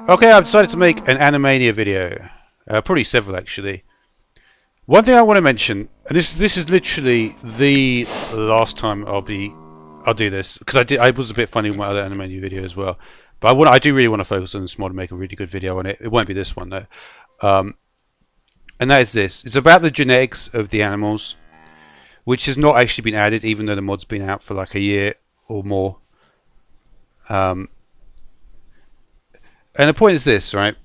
Okay, I've decided to make an Animania video. Probably several actually. One thing I want to mention, and this is literally the last time I'll do this, because I was a bit funny with my other Animania video as well. But I do really want to focus on this mod and make a really good video on it. It won't be this one though. And that is this. It's about the genetics of the animals, which has not actually been added, even though the mod's been out for like a year or more. And the point is this, right?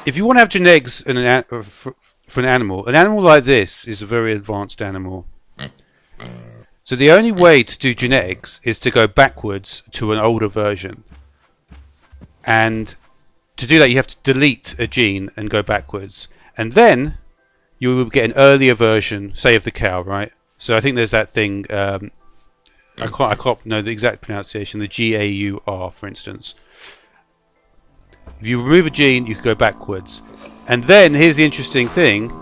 If you want to have genetics in for an animal like this is a very advanced animal. So the only way to do genetics is to go backwards to an older version. And to do that, you have to delete a gene and go backwards. And then you will get an earlier version, say, of the cow, right? So I think there's that thing, I can't know the exact pronunciation, the GAUR, for instance. If you remove a gene, you can go backwards. And then, here's the interesting thing,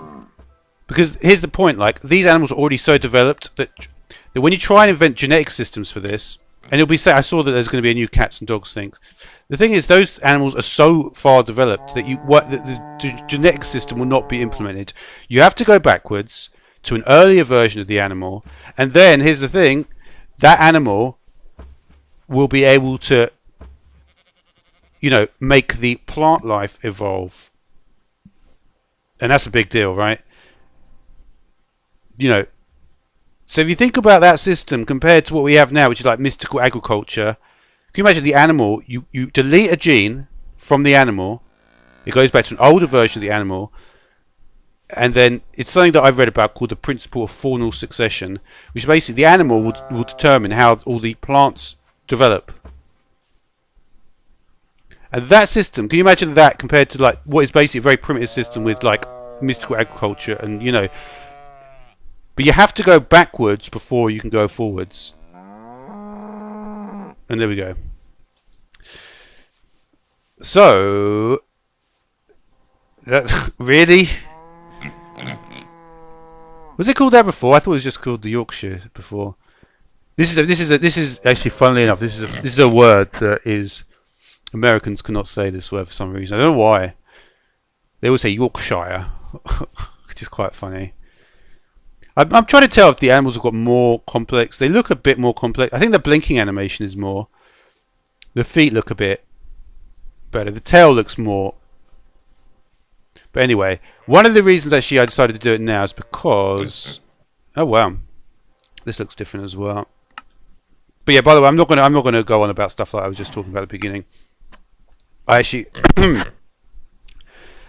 because here's the point, like, these animals are already so developed that when you try and invent genetic systems for this, and it'll be say, I saw that there's going to be a new cats and dogs thing. The thing is, those animals are so far developed that the genetic system will not be implemented. You have to go backwards to an earlier version of the animal, and then, here's the thing, that animal will be able to, you know, make the plant life evolve. And that's a big deal, right? You know, so if you think about that system compared to what we have now, which is like mystical agriculture, can you imagine the animal, you delete a gene from the animal, it goes back to an older version of the animal, and then it's something that I've read about called the principle of faunal succession, which basically the animal will determine how all the plants develop. And that system, can you imagine that compared to like what is basically a very primitive system with like mystical agriculture and, you know, but you have to go backwards before you can go forwards. And there we go. So that really, was it called that before? I thought it was just called the Yorkshire before. This is actually, funnily enough, this is a word that is, Americans cannot say this word for some reason. I don't know why. They always say Yorkshire, which is quite funny. I'm trying to tell if the animals have got more complex. They look a bit more complex. I think the blinking animation is more. The feet look a bit better. The tail looks more. But anyway, one of the reasons actually I decided to do it now is because, oh wow, this looks different as well. But yeah, by the way, I'm not gonna go on about stuff like I was just talking about at the beginning. I actually,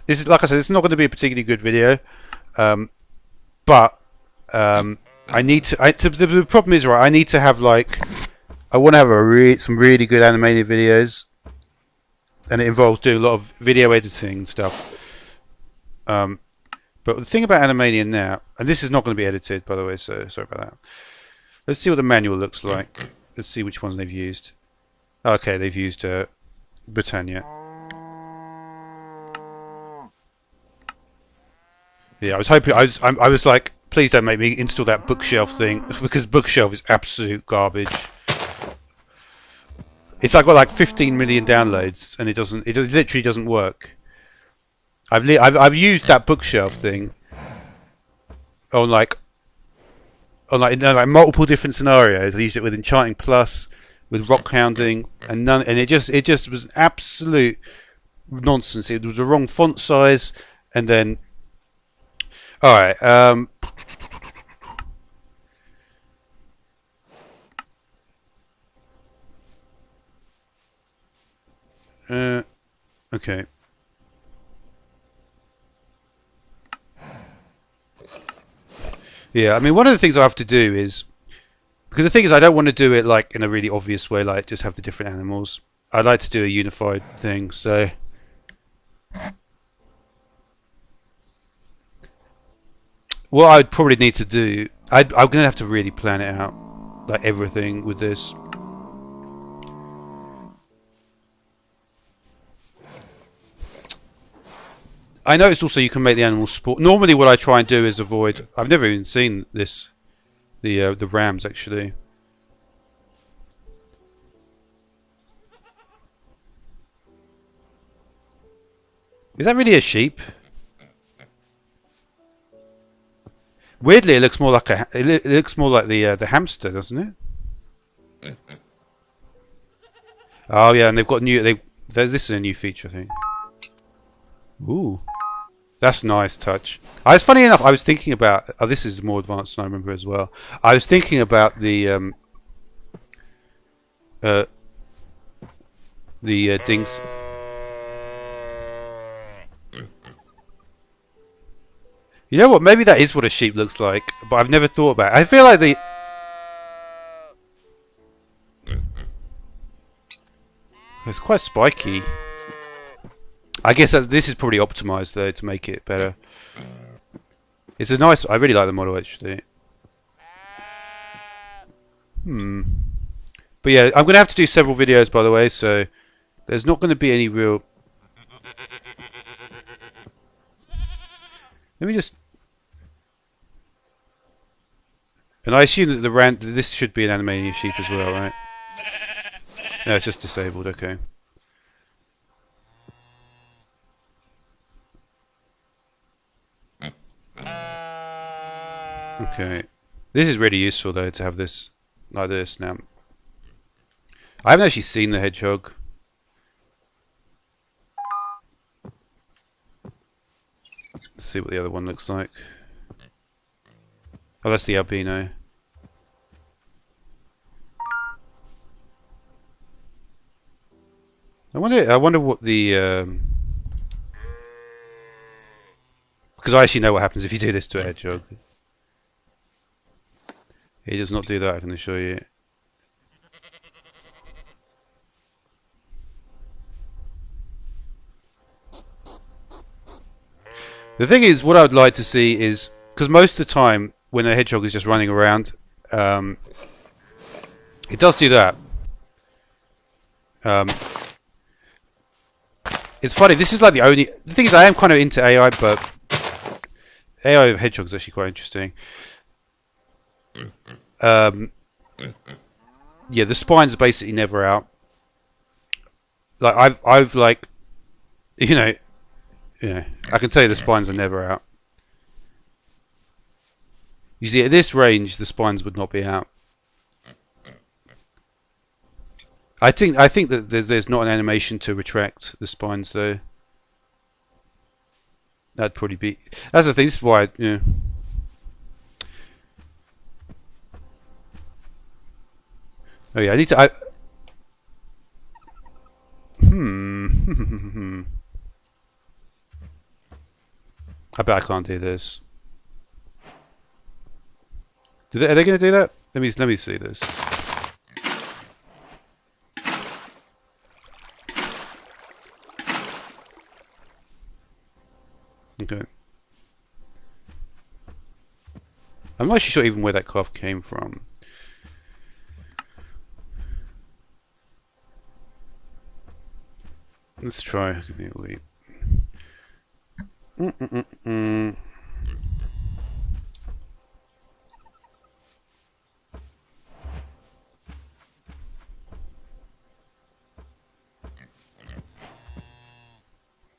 this is, like I said, it's not going to be a particularly good video, but I need to. The problem is, right, I need to have like, I want to have some really good animated videos, and it involves doing a lot of video editing and stuff. But the thing about Animania now, and this is not going to be edited, by the way, so sorry about that. Let's see what the manual looks like. Let's see which ones they've used. Okay, they've used Britannia. Yeah, I was hoping. I was like, please don't make me install that bookshelf thing, because bookshelf is absolute garbage. It's like got like 15 million downloads, and it literally doesn't work. I've used that bookshelf thing on like multiple different scenarios. I used it with Enchanting Plus, with rock hounding, and it just was absolute nonsense. It was the wrong font size, and then all right. Okay. Yeah, I mean, one of the things I have to do is, because the thing is, I don't want to do it like in a really obvious way, like just have the different animals. I'd like to do a unified thing, so what I'd probably need to do, I'm going to have to really plan it out, like everything with this. I noticed also you can make the animals sport. Normally what I try and do is avoid, I've never even seen this, the rams actually. Is that really a sheep? Weirdly, it looks more like it looks more like the hamster, doesn't it? Oh yeah, and they've got new. This is a new feature, I think. Ooh, that's a nice touch. Funny enough, I was thinking about. Oh, this is more advanced than I remember as well. I was thinking about uh, the things. You know what? Maybe that is what a sheep looks like, but I've never thought about it. I feel like it's quite spiky. I guess this is probably optimized though to make it better. It's a nice. I really like the model actually. But yeah, I'm gonna have to do several videos by the way, so there's not going to be any real. Let me just. And I assume that this should be an Animania sheep as well, right? No, it's just disabled. Okay. Okay. This is really useful though to have this like this now. I haven't actually seen the hedgehog. Let's see what the other one looks like. Oh, that's the albino. I wonder what the because I actually know what happens if you do this to a hedgehog. He does not do that, I can assure you. The thing is, what I would like to see is, because most of the time when a hedgehog is just running around, it does do that. It's funny, this is like the only. The thing is, I am kind of into AI, but AI of hedgehogs is actually quite interesting. Yeah, the spines are basically never out. Like I've like, you know, I can tell you the spines are never out. You see, at this range, the spines would not be out. I think that there's not an animation to retract the spines though. That'd probably be. That's the thing. This is why. Oh yeah, I need to. I bet I can't do this. Are they going to do that? Let me see this. Okay. I'm not actually sure even where that cough came from. Let's try. Give me a wait.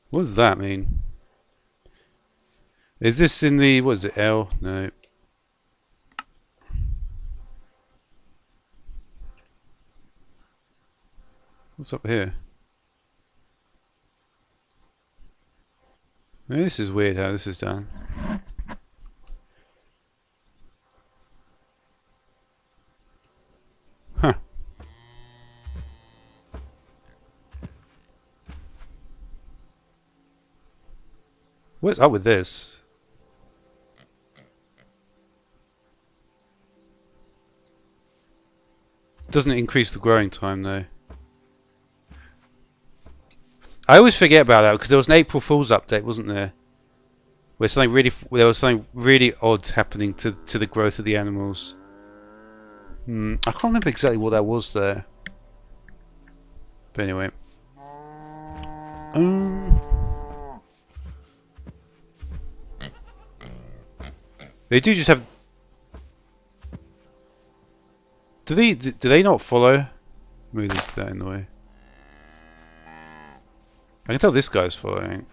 What does that mean? Is this in the, what is it, L? No. What's up here? This is weird how this is done. Huh. What's up with this? Doesn't increase the growing time though. I always forget about that because there was an April Fool's update, wasn't there? Where there was something really odd happening to the growth of the animals. I can't remember exactly what that was there. But anyway. They do just have. Do they not follow? Move this that in the way. I can tell this guy's following.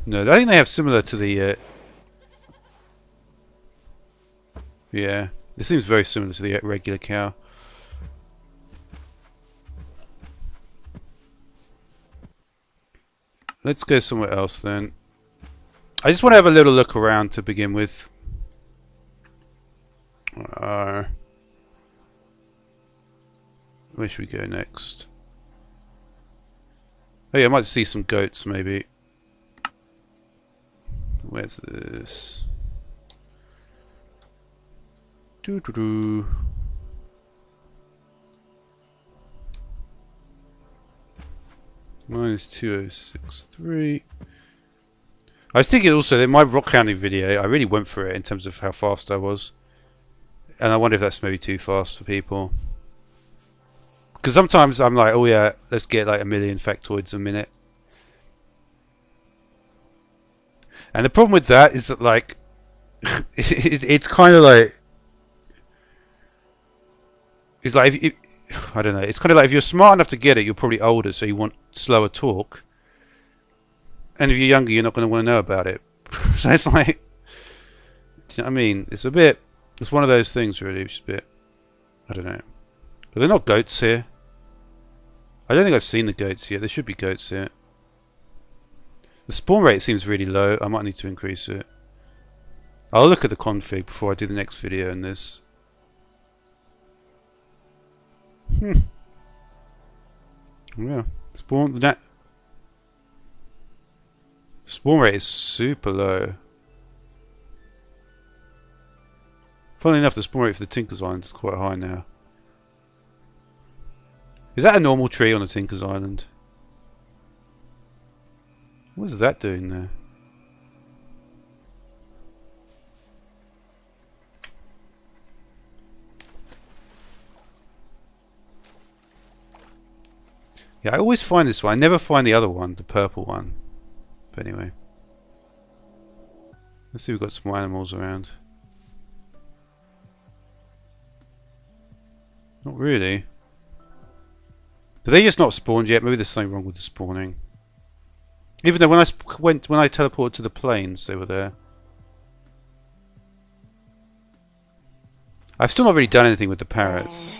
No, I think they have similar to the. Yeah, this seems very similar to the regular cow. Let's go somewhere else then. I just want to have a little look around to begin with. Where should we go next? Oh yeah, I might see some goats maybe. Where's this? Doo doo doo. Minus 2063. I was thinking also that my rock climbing video, I really went for it in terms of how fast I was. And I wonder if that's maybe too fast for people. Because sometimes I'm like, oh yeah, let's get like 1,000,000 factoids a minute. And the problem with that is that like, it's kind of like, it's like, if I don't know, it's kind of like if you're smart enough to get it, you're probably older, so you want slower talk. And if you're younger, you're not going to want to know about it. So it's like, do you know what I mean? It's a bit, it's one of those things really, it's a bit, I don't know. But they're not goats here. I don't think I've seen the goats yet. There should be goats here. The spawn rate seems really low. I might need to increase it. I'll look at the config before I do the next video in this. Yeah. Spawn rate is super low. Funnily enough, the spawn rate for the Tinker's Island is quite high now. Is that a normal tree on the Tinker's Island? What is that doing there? Yeah, I always find this one. I never find the other one, the purple one. But anyway. Let's see if we've got some more animals around. Not really. But they just not spawned yet. Maybe there's something wrong with the spawning. Even though when I teleported to the plains, they were there. I've still not really done anything with the parrots.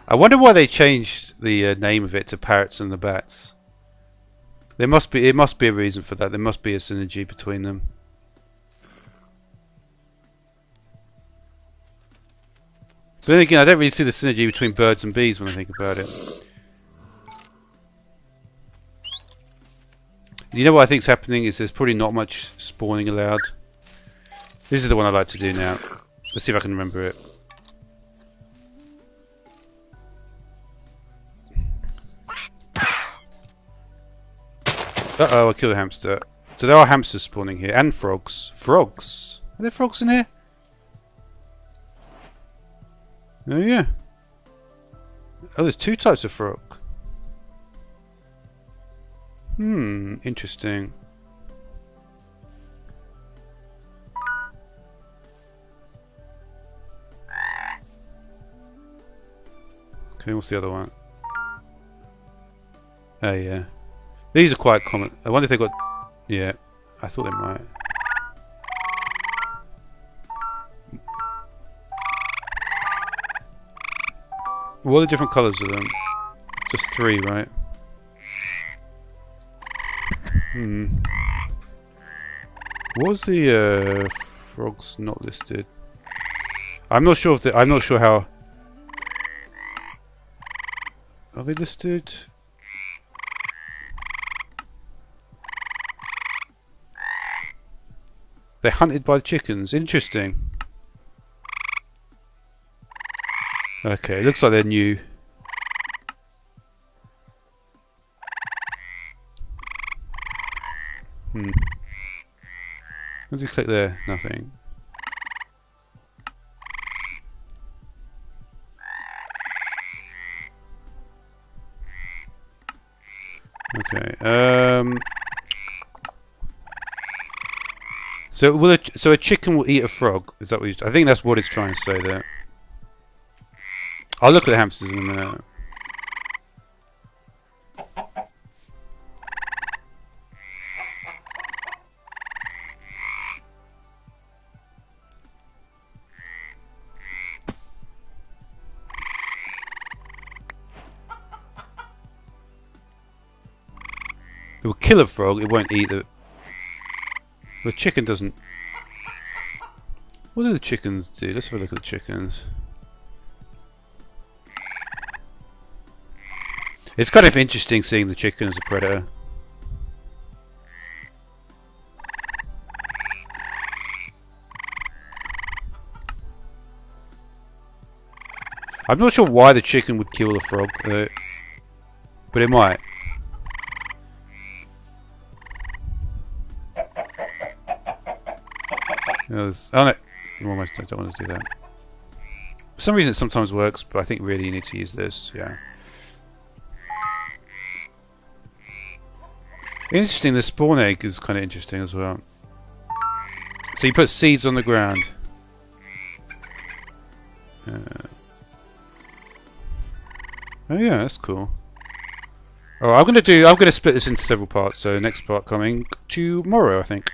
I wonder why they changed the name of it to Parrots and the Bats. It must be a reason for that. There must be a synergy between them. But then again, I don't really see the synergy between birds and bees when I think about it. You know what I think's happening is there's probably not much spawning allowed. This is the one I like to do now. Let's see if I can remember it. Uh-oh, I killed a hamster. So there are hamsters spawning here, and frogs. Frogs? Are there frogs in here? Oh yeah. Oh, there's two types of frog. Interesting. Okay, what's the other one? Oh yeah. These are quite common. I wonder if they got... Yeah, I thought they might. What are the different colours of them? Just 3, right? What was the frogs not listed? I'm not sure if I'm not sure how... Are they listed? They're hunted by chickens. Interesting. Okay, it looks like they're new. Once you click there, nothing. Okay. So a chicken will eat a frog. Is that what you? I think that's what it's trying to say there. I'll look at the hamsters in a minute. It will kill a frog, it won't eat it. The chicken doesn't. What do the chickens do? Let's have a look at the chickens. It's kind of interesting seeing the chicken as a predator. I'm not sure why the chicken would kill the frog, but it might. Oh no! Almost. I don't want to do that. For some reason, it sometimes works, but I think really you need to use this. Yeah. Interesting. The spawn egg is kind of interesting as well. So you put seeds on the ground. Oh yeah, that's cool. Oh, I'm gonna split this into several parts. So next part coming tomorrow, I think.